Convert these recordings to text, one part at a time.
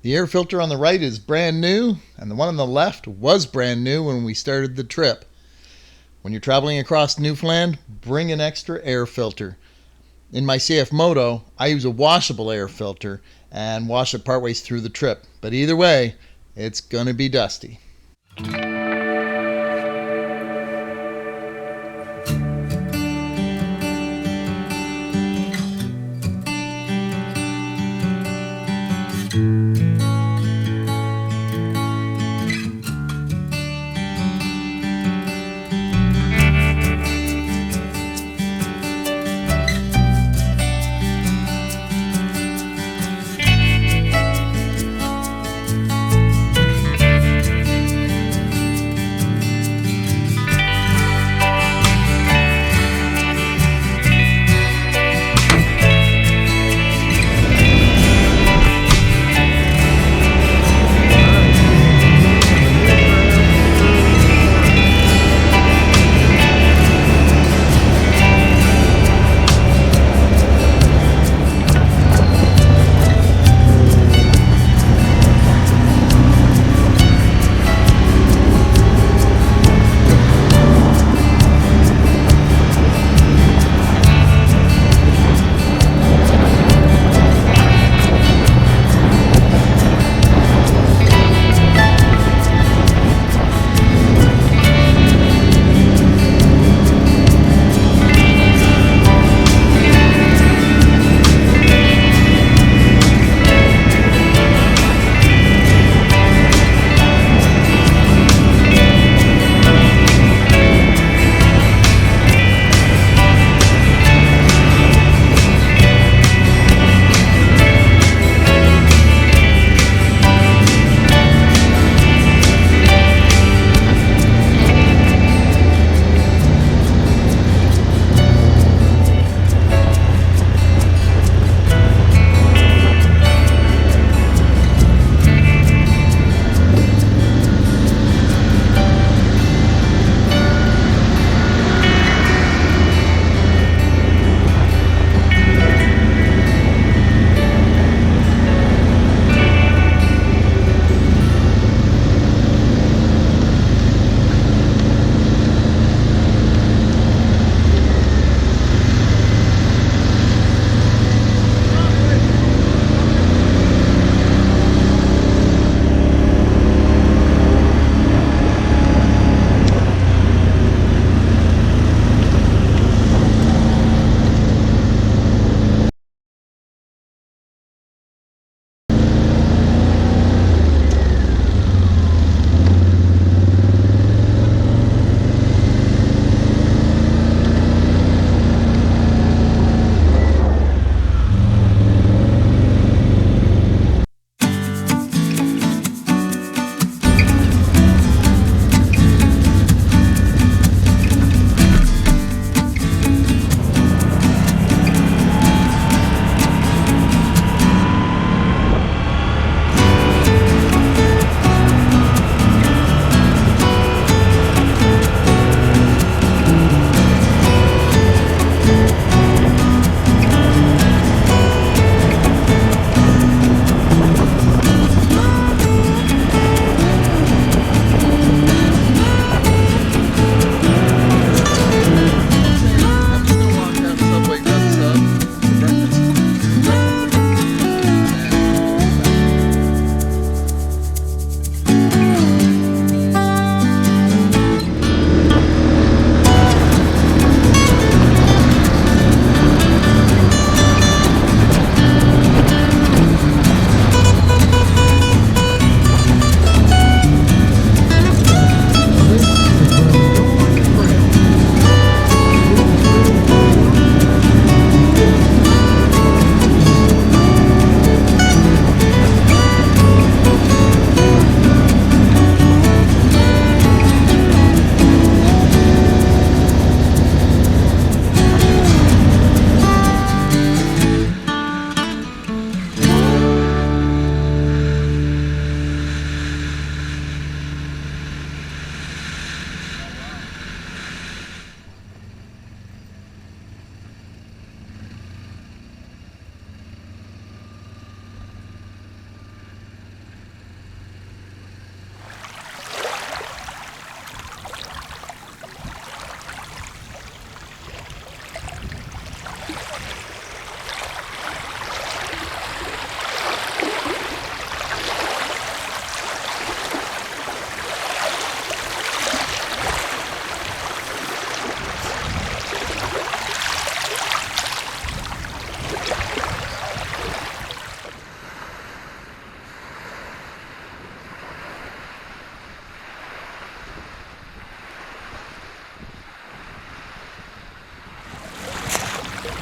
The air filter on the right is brand new, and the one on the left was brand new when we started the trip. When you're traveling across Newfoundland, bring an extra air filter. In my CFMoto, I use a washable air filter and wash it partway through the trip. But either way, it's going to be dusty.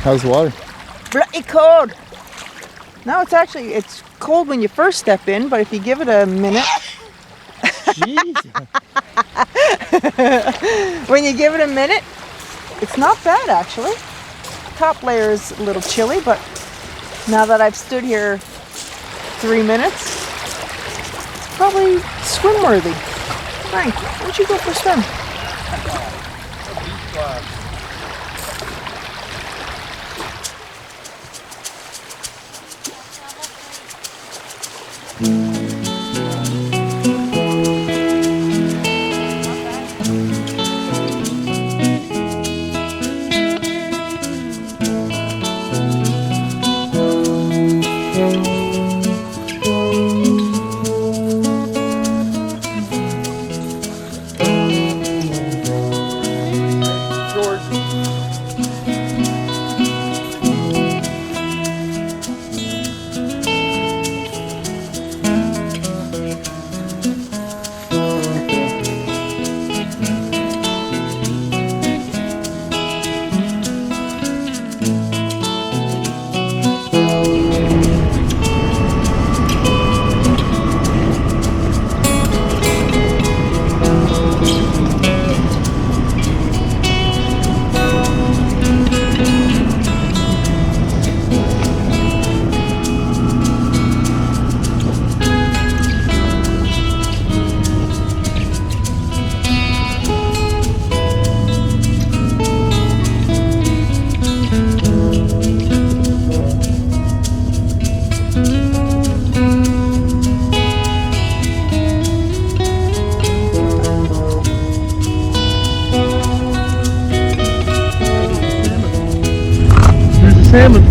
How's the water? Bloody cold. No, it's cold when you first step in, but if you give it a minute. Jeez. When you give it a minute, it's not bad actually. Top layer is a little chilly, but now that I've stood here 3 minutes, it's probably swim worthy. Frank, why don't you go for a swim?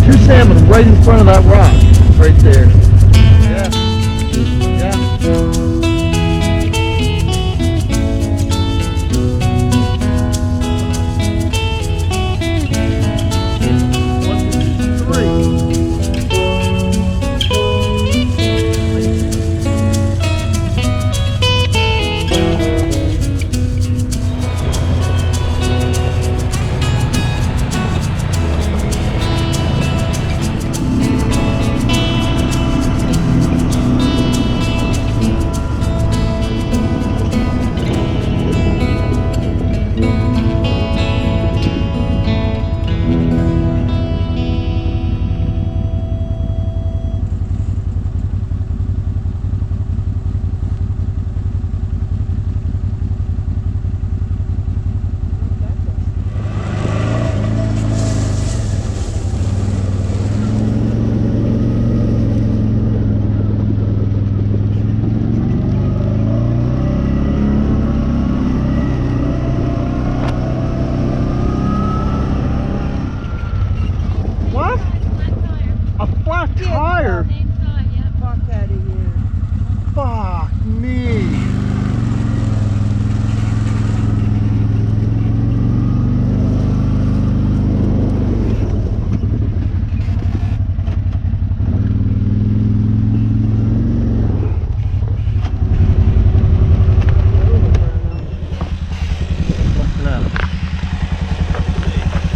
Two salmon right in front of that rock, right there. Yeah. Yeah. 1, 2, 3.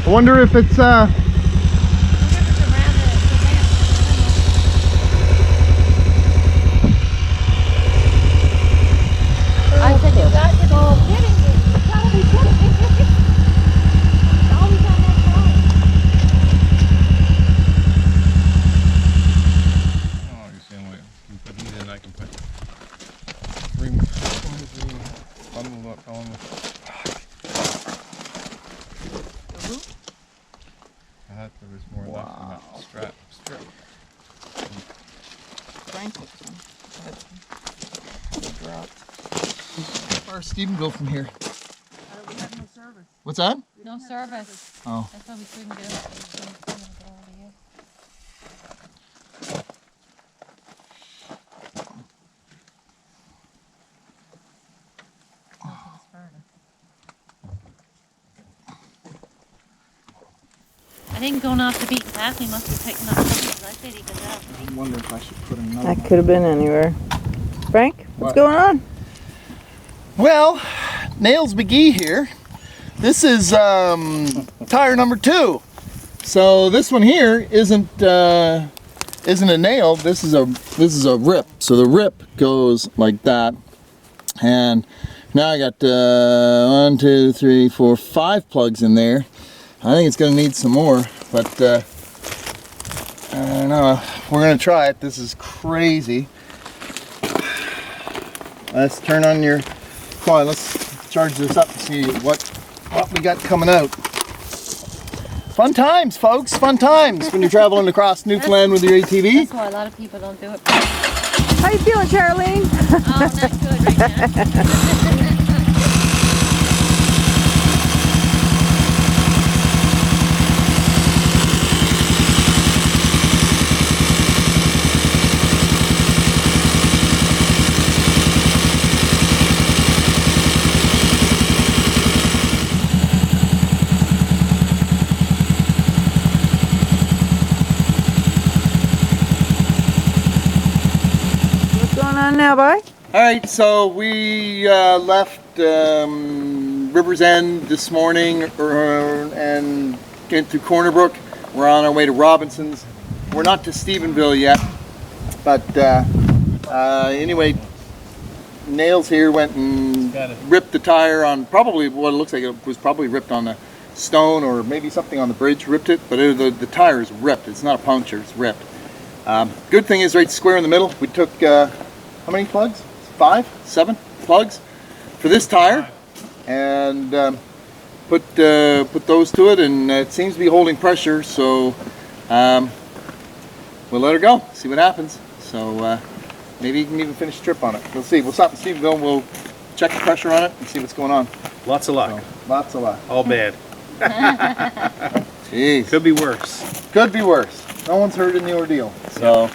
I wonder if it's I said you got to go kidding me. You gotta be kidding me. It's always on that side. Oh, you're saying what? You put these in, I can put three bundled up almost. I thought there was more left in that strip. Frank looks one. Dropped. How far does Stephen go from here? We have no service. What's that? No service. Oh. That's why we couldn't get up. We couldn't get over here. I think going off the beaten path, he must have picked up something. I said he got out. I wonder if I should put another That could have been anywhere. Frank, what's going on? Well, Nails McGee here. This is tire number 2. So this one here isn't a nail. This is a rip. So the rip goes like that, and now I got 1, 2, 3, 4, 5 plugs in there. I think it's gonna need some more, but I don't know. We're gonna try it. This is crazy. Let's turn on your coil. Let's charge this up and see what we got coming out. Fun times, folks. Fun times when you're traveling across Newfoundland with your ATV. That's why a lot of people don't do it. How you feeling, Charlene? Oh, not good right now. Now, bye. All right, so we left River's End this morning and came through Corner Brook. We're on our way to Robinson's. We're not to Stephenville yet, but anyway, Nails here went and ripped the tire on probably what it looks like it was probably ripped on the stone or maybe something on the bridge, ripped it, but the tire is ripped. It's not a puncture, it's ripped. Good thing is right square in the middle. We took how many plugs? 5, 7 plugs for this tire, and put those to it, and it seems to be holding pressure. So we'll let her go, see what happens. So maybe you can even finish the trip on it. We'll see. We'll stop in Stephenville and we'll check the pressure on it and see what's going on. Lots of luck. So, lots of luck. All bad. Jeez. Could be worse. Could be worse. No one's hurt in the ordeal. So.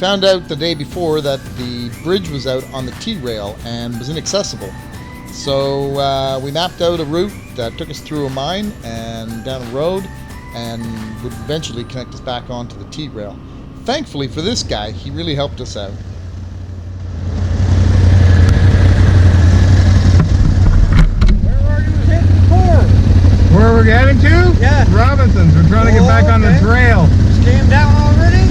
found out the day before that the bridge was out on the T-rail and was inaccessible. So we mapped out a route that took us through a mine and down a road and would eventually connect us back onto the T-rail. Thankfully for this guy, he really helped us out. Where we're heading to? Yeah. Robinson's. We're trying to get back on the trail. Came down already?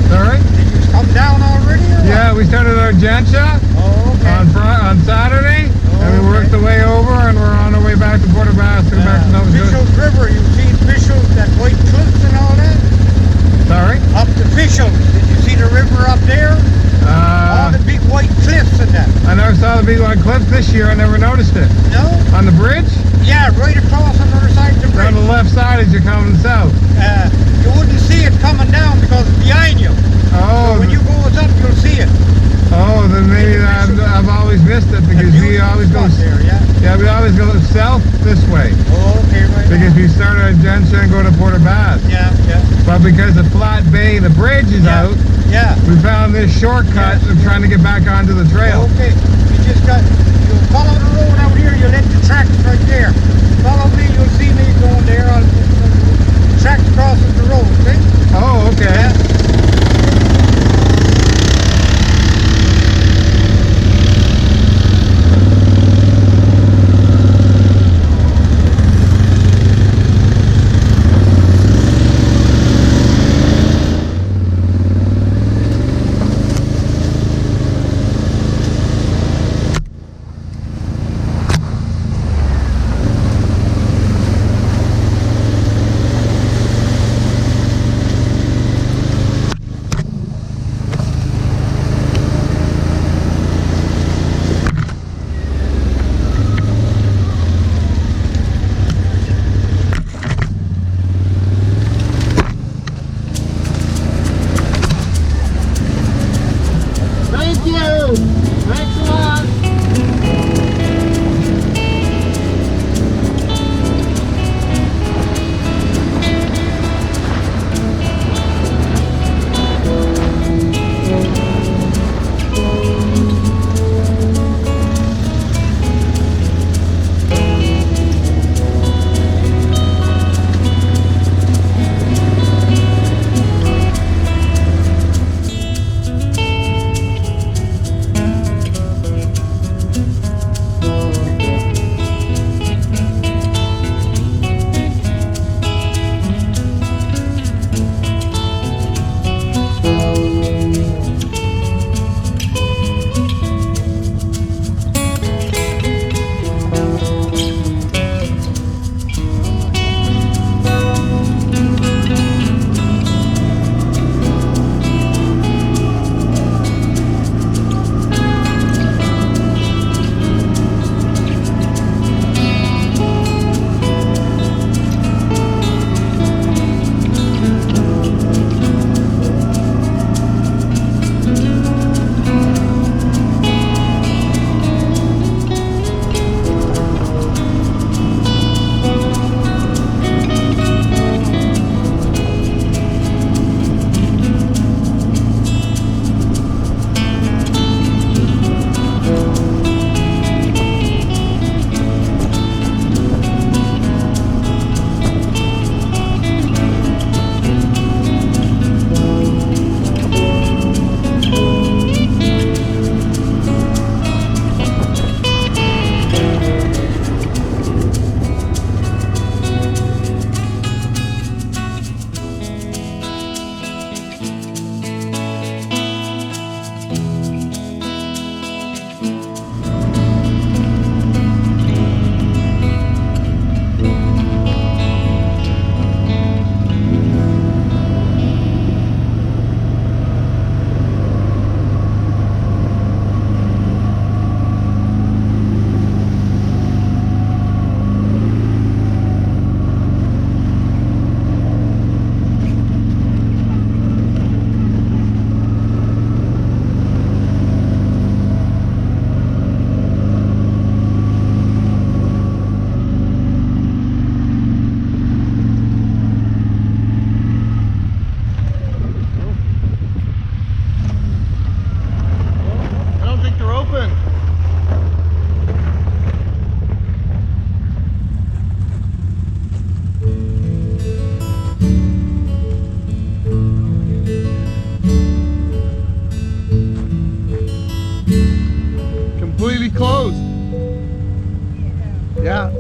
Sorry? Did you come down already? Or Yeah, we started our gent shop on Saturday, and we worked the way over, and we're on our way back to Port aux Basques to go back to Nova Scotia. Fishel's River, you see Fishel's, that white cliffs and all that? Sorry? Up to Fishel's. Did you see the river up there? All the big white cliffs and that. I never saw the big one cliff this year. I never noticed it. No? On the bridge? Yeah, right across on the other side of the bridge. On the left side as you're coming south. You wouldn't see it coming down because it's behind you. Oh. So when you go up, you'll see it. Oh, then maybe I've always missed it because we always go. There, yeah. Yeah, we always go south this way. Oh, okay, right. Because we start at Junction and go to Port aux Basques. Yeah, yeah. But because the flat bay, the bridge is out, Yeah. we found this shortcut of trying to get back onto the trail. Okay, you follow the road out here, you let the tracks right there. Follow me, you'll see me going there. The tracks crosses the road, okay? Oh, okay. Yeah. Yeah.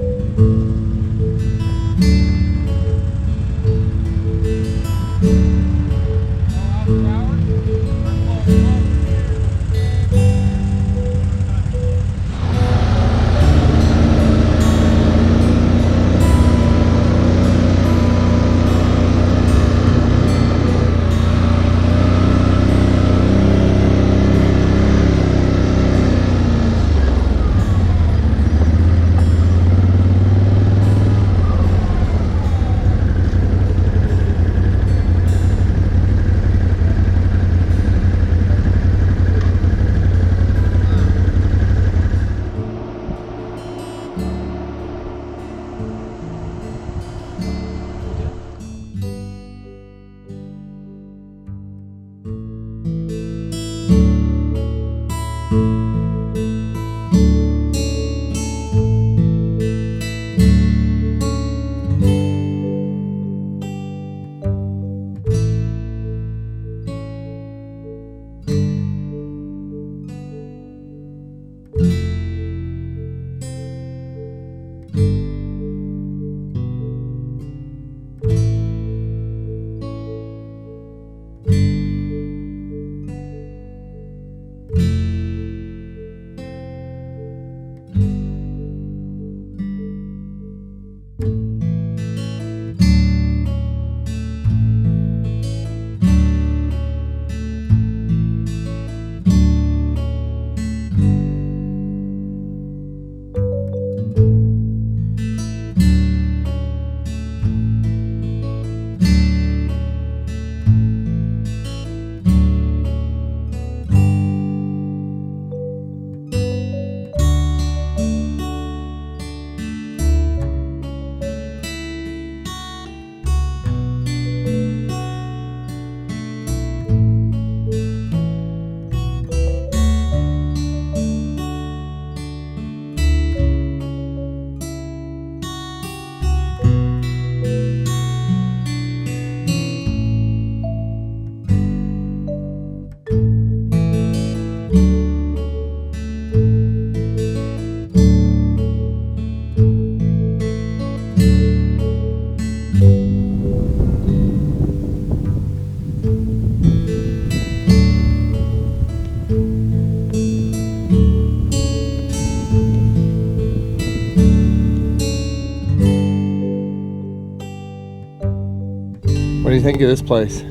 What do you think of this place?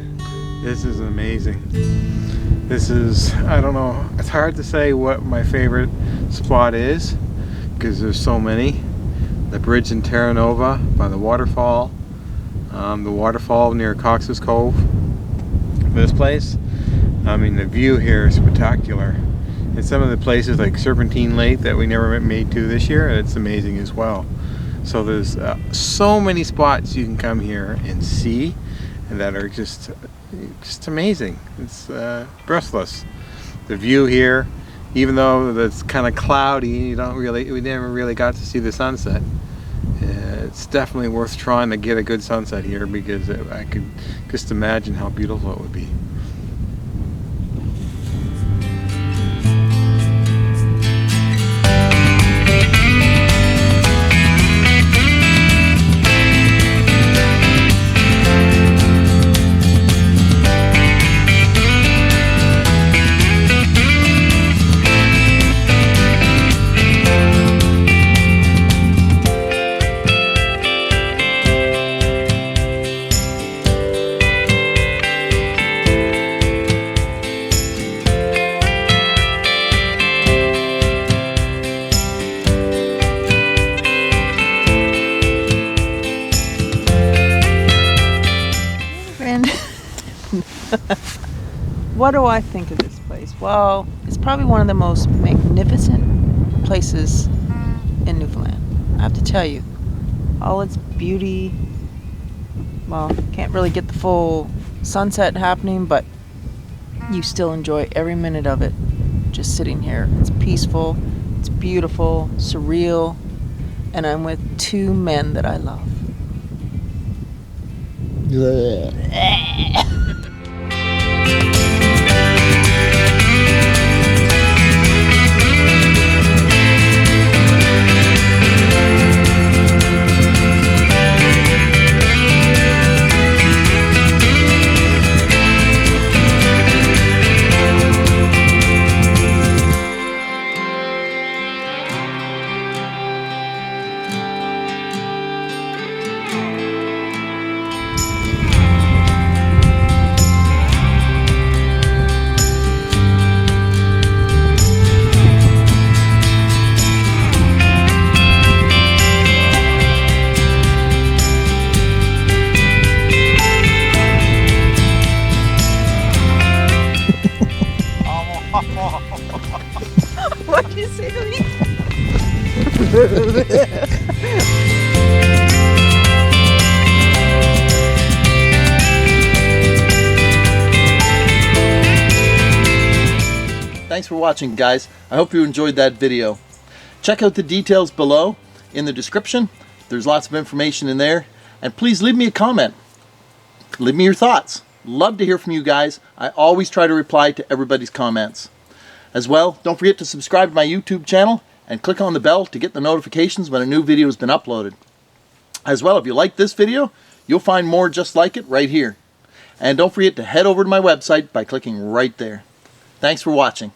This is amazing. This is, I don't know, it's hard to say what my favorite spot is because there's so many. The bridge in Terra Nova by the waterfall near Cox's Cove. This place, I mean, the view here is spectacular. And some of the places like Serpentine Lake that we never made to this year, it's amazing as well. So there's so many spots you can come here and see and that are just amazing. It's breathless. The view here, even though it's kind of cloudy, we never really got to see the sunset. It's definitely worth trying to get a good sunset here because I could just imagine how beautiful it would be. What do I think of this place? Well, it's probably one of the most magnificent places in Newfoundland. I have to tell you, all its beauty, well, can't really get the full sunset happening, but you still enjoy every minute of it just sitting here. It's peaceful, it's beautiful, surreal, and I'm with two men that I love. Thanks for watching, guys. I hope you enjoyed that video. Check out the details below in the description. There's lots of information in there. And please leave me a comment. Leave me your thoughts. Love to hear from you guys. I always try to reply to everybody's comments. As well, don't forget to subscribe to my YouTube channel and click on the bell to get the notifications when a new video has been uploaded. As well, if you like this video, you'll find more just like it right here. And don't forget to head over to my website by clicking right there. Thanks for watching.